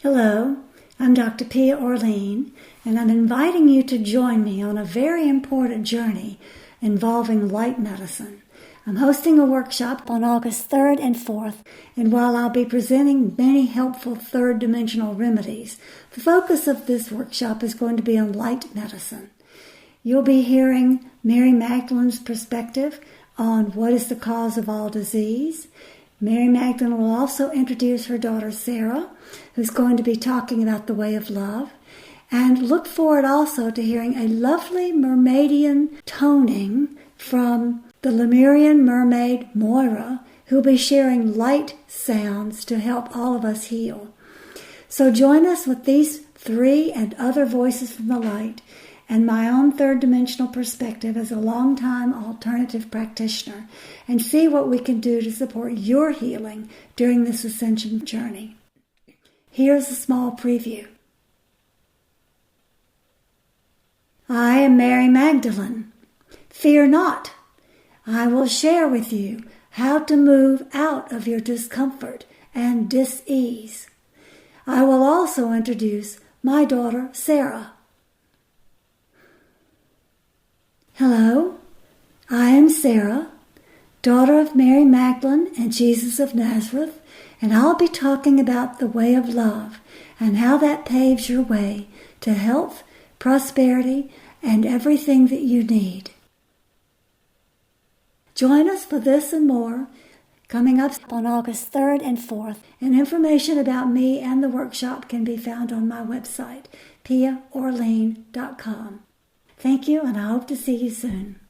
Hello, I'm Dr. Pia Orleane, and I'm inviting you to join me on a very important journey involving light medicine. I'm hosting a workshop on August 3rd and 4th, and while I'll be presenting many helpful third-dimensional remedies, the focus of this workshop is going to be on light medicine. You'll be hearing Mary Magdalene's perspective on what is the cause of all disease. Mary Magdalene will also introduce her daughter Sarah, who's going to be talking about the way of love. And look forward also to hearing a lovely Mermaidian toning from the Lemurian mermaid Moira, who'll be sharing light sounds to help all of us heal. So join us with these three and other voices from the light and my own third-dimensional perspective as a long-time alternative practitioner, and see what we can do to support your healing during this ascension journey. Here's a small preview. I am Mary Magdalene. Fear not. I will share with you how to move out of your discomfort and dis-ease. I will also introduce my daughter Sarah. Hello, I am Sarah, daughter of Mary Magdalene and Jesus of Nazareth, and I'll be talking about the way of love and how that paves your way to health, prosperity, and everything that you need. Join us for this and more coming up on August 3rd and 4th, and information about me and the workshop can be found on my website, piaorleane.com. Thank you, and I hope to see you soon.